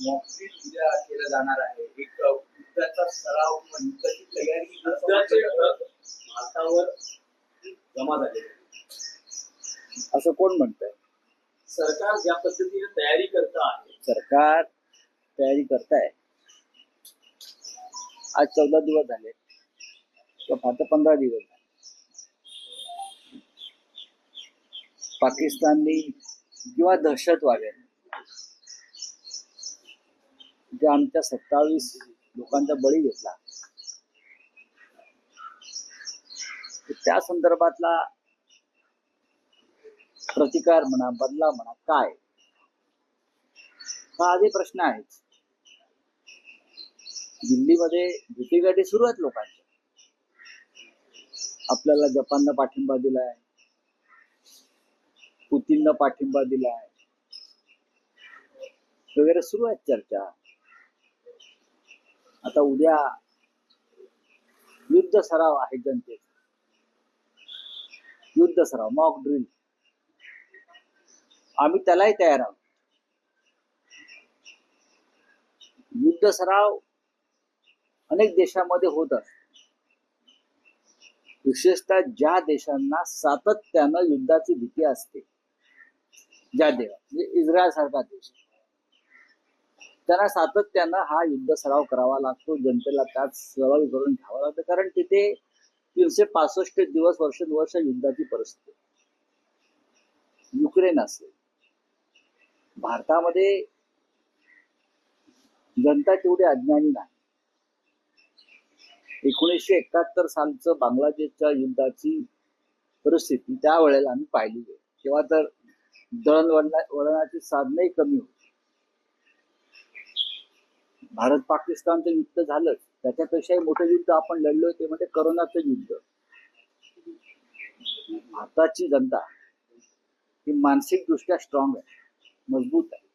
Mock drill उद्या केलं जाणार आहे. एक युद्धाचा सराव किंवा युद्धाची तयारी भारतावर जमा झाली असं कोण म्हणतंय? सरकार ज्या पद्धतीने तयारी करत आहे. सरकार तयारी करताय. आज 14 दिवस झाले किंवा फार 15 दिवस झाले. पाकिस्ताननी किंवा दहशतवाद्यांनी जे आमच्या 27 लोकांचा बळी घेतला त्या संदर्भातला प्रतिकार म्हणा, बदला म्हणा, काय हा आधी प्रश्न आहेच. दिल्लीमध्ये भेटीगाठी सुरू आहेत लोकांच्या. आपल्याला जपाननं पाठिंबा दिलाय, पुतीननं पाठिंबा दिलाय वगैरे सुरू आहेत चर्चा. आता उद्या युद्ध सराव आहे जनतेचा, युद्ध सराव, मॉक ड्रिल. आम्ही त्यालाही तयार आहोत. युद्ध सराव अनेक देशांमध्ये होत असतो, विशेषतः ज्या देशांना सातत्यानं युद्धाची भीती असते, ज्या देशात म्हणजे इस्रायल सारखा देश, त्यांना सातत्यानं हा युद्ध सराव करावा लागतो. जनतेला त्यात सहभागी करून घ्यावा लागतं, कारण तिथे 365 दिवस वर्षानुवर्ष युद्धाची परिस्थिती. युक्रेन असेल, भारतामध्ये जनता तेवढी अज्ञानी नाही. 1971 सालचं बांगलादेशच्या युद्धाची परिस्थिती त्यावेळेला आम्ही पाहिली आहे. तेव्हा तर दळणवळणाची साधनही कमी होती. भारत पाकिस्तानचं युद्ध झालं, त्याच्यापेक्षाही मोठं युद्ध आपण लढलोय ते म्हणजे करोनाचं युद्ध. भारताची जनता ही मानसिकदृष्ट्या स्ट्रॉंग आहे, मजबूत आहे.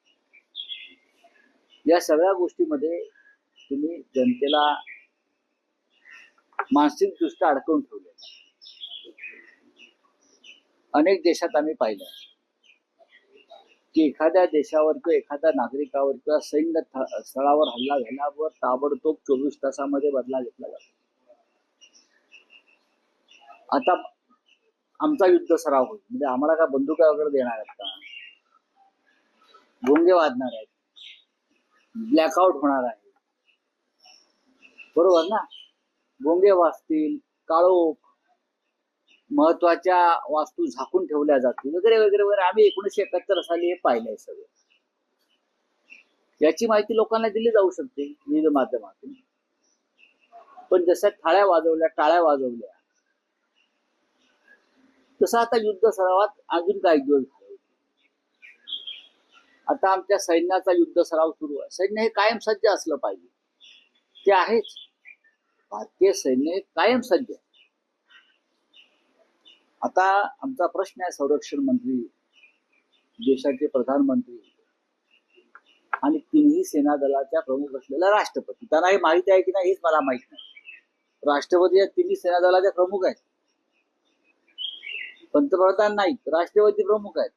या सगळ्या गोष्टीमध्ये तुम्ही जनतेला मानसिकदृष्ट्या अडकवून ठेवले. अनेक देशात आम्ही पाहिलं की एखाद्या देशावर किंवा एखाद्या नागरिकावर किंवा सैन्य स्थळावर हल्ला झाल्यावर ताबडतोब 24 तासामध्ये बदला घेतला जातो. आता आमचा युद्ध सराव होईल म्हणजे आम्हाला काय बंदुका वगैरे देणार आहेत का? गोंगे वाजणार आहेत, ब्लॅकआउट होणार आहे, बरोबर ना? गोंगे वाजतील, काळोख, महत्वाच्या वास्तू झाकून ठेवल्या जातील वगैरे वगैरे वगैरे. आम्ही 1971 साली हे पाहिलंय सगळं. याची माहिती लोकांना दिली जाऊ शकते विविध माध्यमातून. पण जसं थाळ्या वाजवल्या, टाळ्या वाजवल्या, तसं आता युद्ध सरावात अजून काही दिवस झाले. आता आमच्या सैन्याचा युद्ध सराव सुरू आहे. सैन्य हे कायम सज्ज असलं पाहिजे, ते आहेच. भारतीय सैन्य कायम सज्ज आहे. आता आमचा प्रश्न आहे, संरक्षण मंत्री, देशाचे प्रधानमंत्री आणि तिन्ही सेना दलाच्या प्रमुख असलेला राष्ट्रपती, त्यांना हे माहिती आहे की नाही हेच मला माहित नाही. राष्ट्रपती या तिन्ही सेना दलाचे प्रमुख आहेत, पंतप्रधान नाहीत, राष्ट्रपती प्रमुख आहेत.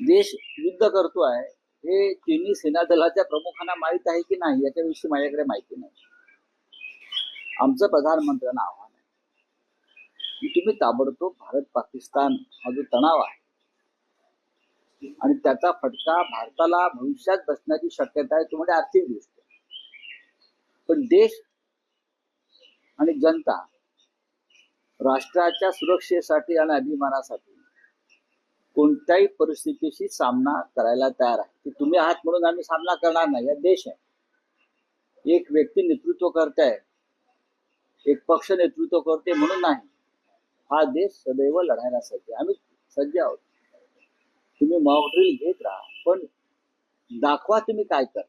देश युद्ध करतो आहे हे तिन्ही सेना दलाच्या प्रमुखांना माहित आहे की नाही याच्याविषयी माझ्याकडे माहिती नाही. आमचं प्रधानमंत्र्यांना आव्हान आहे की तुम्ही ताबडतोब भारत पाकिस्तान हा जो तणाव आहे आणि त्याचा फटका भारताला भविष्यात बसण्याची शक्यता आहे, तो म्हणजे आर्थिक दृष्ट्या. पण देश आणि जनता राष्ट्राच्या सुरक्षेसाठी आणि अभिमानासाठी कोणत्याही परिस्थितीशी सामना करायला तयार आहे. की तुम्ही आहात म्हणून आम्ही सामना करणार नाही. या देश आहे, एक व्यक्ती नेतृत्व करताय, एक पक्ष नेतृत्व करते म्हणून नाही. हा देश सदैव लढायला सज्ज. आम्ही सज्ज आहोत. तुम्ही मॉक ड्रिल घेत राहा, पण दाखवा तुम्ही काय करता.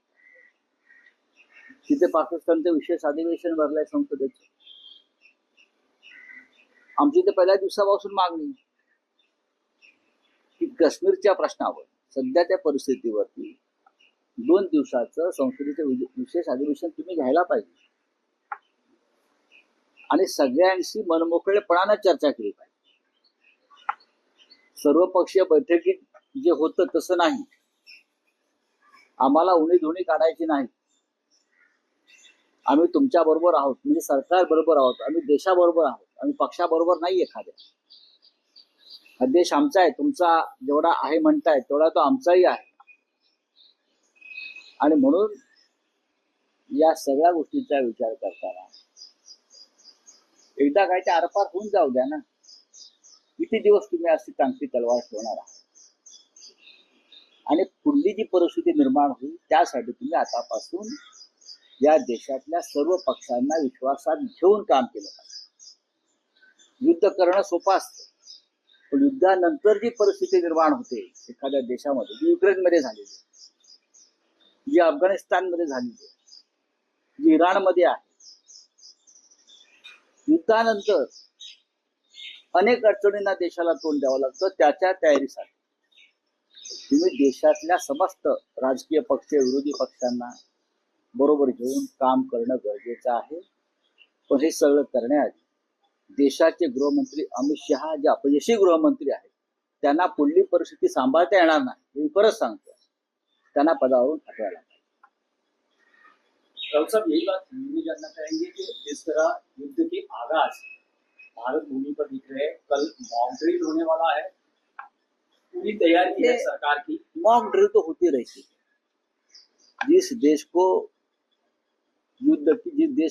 तिथे पाकिस्तानचं विशेष अधिवेशन भरलंय संसदेचं. आमची तर पहिल्या दिवसापासून मागणी की काश्मीरच्या प्रश्नावर, सध्याच्या परिस्थितीवरती 2 दिवसाचं संसदेचं विशेष अधिवेशन तुम्ही घ्यायला पाहिजे आणि सगळ्यांशी मनमोकळेपणानं चर्चा केली पाहिजे. सर्वपक्षीय बैठकीत जे होतं तसं नाही. आम्हाला उणी धुणी काढायची नाही. आम्ही तुमच्या बरोबर आहोत, म्हणजे सरकार बरोबर आहोत, आम्ही देशाबरोबर आहोत, आम्ही पक्षाबरोबर नाही एखाद्या. हा देश आमचा आहे, तुमचा जेवढा आहे म्हणताय तेवढा तो आमचाही आहे. आणि म्हणून या सगळ्या गोष्टीचा विचार करताना एकदा काय ते आरपार होऊन जाऊ द्या ना. किती दिवस तुम्ही अशी टांगती तलवार ठेवणार आहात? आणि पुढली जी परिस्थिती निर्माण होईल त्यासाठी तुम्ही आतापासून या देशातल्या सर्व पक्षांना विश्वासात घेऊन काम केलं पाहिजे. युद्ध करणं सोपं असतं, पण युद्धानंतर जी परिस्थिती निर्माण होते एखाद्या देशामध्ये, जी युक्रेनमध्ये झालेली, जी अफगाणिस्तानमध्ये झालेली, जी इराणमध्ये आहे, युद्धानंतर अनेक अडचणींना देशाला तोंड द्यावं लागतं. त्याच्या तयारीसाठी तुम्ही देशातल्या समस्त राजकीय पक्ष, विरोधी पक्षांना बरोबर घेऊन काम करणं गरजेचं आहे. पण हे सगळं करण्याआधी देशाचे गृहमंत्री अमित शहा जे अपयशी गृहमंत्री आहेत त्यांना पुढली परिस्थिती सांभाळता येणार नाही, हे परत सांगतो. त्यांना पदावरून हटवायला पाहिजे. राउत साहब, यही बात हम भी जानना चाहेंगे कि जिस तरह युद्ध के आगाज भारत भूमि पर दिख रहे हैं, कल मॉक ड्रिल होने वाला है, पूरी तैयारी है सरकार की। मॉक ड्रिल तो होती रहती है। जिस देश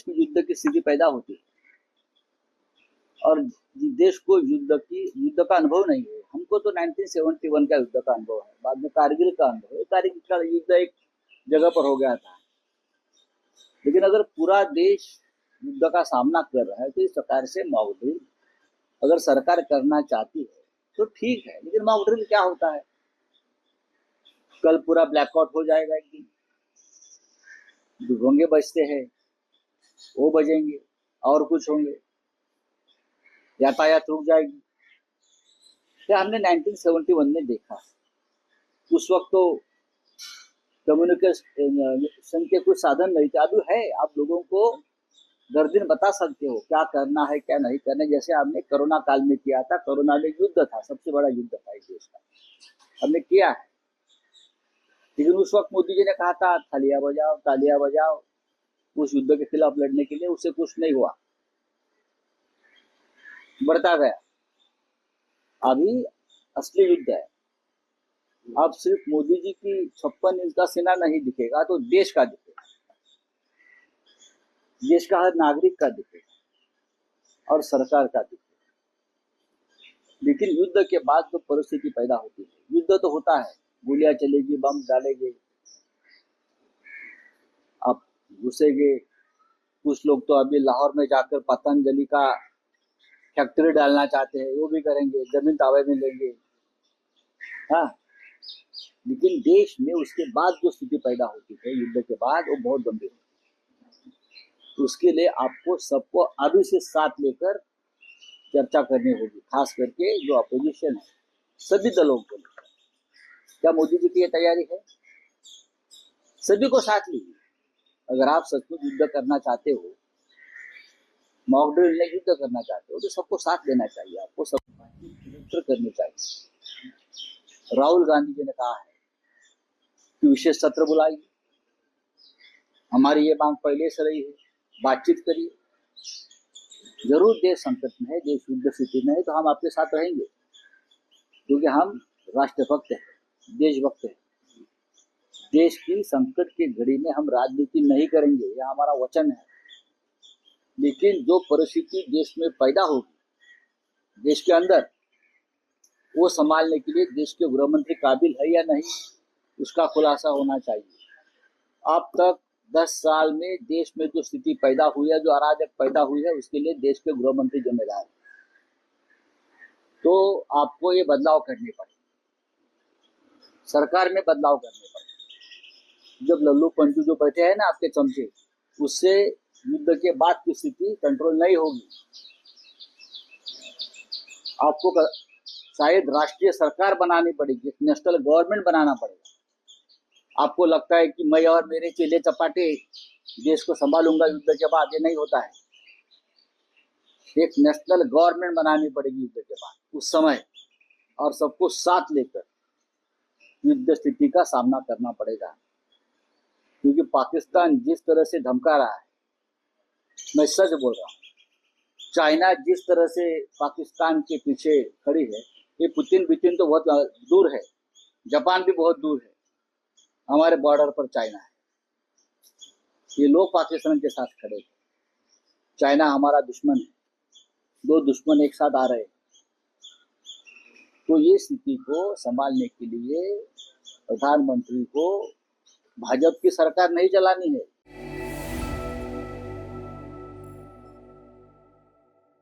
में युद्ध की स्थिति पैदा होती है और जिस देश को युद्ध का अनुभव नहीं है, हमको तो 1971 का युद्ध का अनुभव है, बाद में कारगिल का अनुभव है। कारगिल का युद्ध एक जगह पर हो गया था, लेकिन अगर पूरा देश युद्ध का सामना कर रहा है तो इस प्रकार से मॉक ड्रिल अगर सरकार करना चाहती है तो ठीक है, लेकिन मॉक ड्रिल क्या होता है? कल पूरा ब्लैकआउट हो जाएगा, एक दिन भोंगे बजते हैं वो बजेंगे और कुछ होंगे, यातायात रुक जाएगी। तो हमने 1971 में देखा, उस वक्त तो कम्युनिकेशन के कुछ साधन नहीं थे। अभी है, आप लोगों को दर दिन बता सकते हो क्या करना है क्या नहीं करना है। जैसे हमने कोरोना काल में किया था, कोरोना में युद्ध था, सबसे बड़ा युद्ध था इस देश का, हमने किया है। लेकिन उस वक्त मोदी जी ने कहा था तालियां बजाओ तालियां बजाओ, उस युद्ध के खिलाफ लड़ने के लिए, उससे कुछ नहीं हुआ, बढ़ता गया। अभी असली युद्ध है। अब सिर्फ मोदी जी की 56 इंच का सेना नहीं दिखेगा, तो देश का दिखेगा, देश का हर नागरिक का दिखेगा और सरकार का दिखेगा। लेकिन युद्ध के बाद तो परिस्थिति पैदा होती है, युद्ध तो होता है, गोलियां चलेगी, बम डालेंगे, आप घुसेंगे। कुछ लोग तो अभी लाहौर में जाकर पतंजलि का फैक्ट्री डालना चाहते हैं, वो भी करेंगे, जमीन तावे में लेंगे। हाँ, लेकिन देश में उसके बाद जो स्थिति पैदा होती है युद्ध के बाद, वो बहुत गंभीर है। तो उसके लिए आपको सबको अभी से साथ लेकर चर्चा करनी होगी, खास करके जो अपोजिशन है, सभी दलों को लेकर। क्या मोदी जी की ये तैयारी है? सभी को साथ लीजिए। अगर आप सचमुच युद्ध करना चाहते हो, मॉक ड्रिल नहीं, युद्ध करना चाहते हो, तो सबको साथ लेना चाहिए, आपको सबको करनी चाहिए। राहुल गांधी जी ने कहा है कि विशेष सत्र बुलाइए, हमारी ये मांग पहले से रही है, बातचीत करिए। जरूर देश संकट में है, देश युद्ध स्थिति में है, तो हम आपके साथ रहेंगे, क्योंकि हम राष्ट्रभक्त हैं, देशभक्त हैं। देश की संकट की घड़ी में हम राजनीति नहीं करेंगे, यह हमारा वचन है। लेकिन जो परिस्थिति देश में पैदा होगी देश के अंदर, वो संभालने के लिए देश के गृहमंत्री काबिल है या नहीं, उसका खुलासा होना चाहिए। अब तक 10 साल में देश में जो स्थिति पैदा हुई है, जो अराजक पैदा हुई है, उसके लिए देश के गृहमंत्री जिम्मेदार है। तो आपको ये बदलाव करने पड़ेंगे, सरकार में बदलाव करने पड़ेंगे। जब लल्लू पंचू जो बैठे हैं ना आपके चमचे, उससे युद्ध के बाद की स्थिति कंट्रोल नहीं होगी। आपको शायद राष्ट्रीय सरकार बनानी पड़ेगी, नेशनल गवर्नमेंट बनाना पड़ेगा। आपको लगता है कि मैं और मेरे चेले चपाटे देश को संभालूंगा युद्ध के बाद, ये नहीं होता है। एक नेशनल गवर्नमेंट बनानी पड़ेगी युद्ध के बाद उस समय, और सबको साथ लेकर युद्ध स्थिति का सामना करना पड़ेगा। क्योंकि पाकिस्तान जिस तरह से धमका रहा है, मैं सच बोल रहा हूँ, चाइना जिस तरह से पाकिस्तान के पीछे खड़ी है, ये पुतिन तो बहुत दूर है, जापान भी बहुत दूर है, हमारे बॉर्डर पर चाइना है। ये लोग पाकिस्तान के साथ खड़े हैं। चाइना हमारा दुश्मन है, दो दुश्मन एक साथ आ रहे हैं। तो ये स्थिति को संभालने के लिए प्रधानमंत्री को भाजपा की सरकार नहीं चलानी है।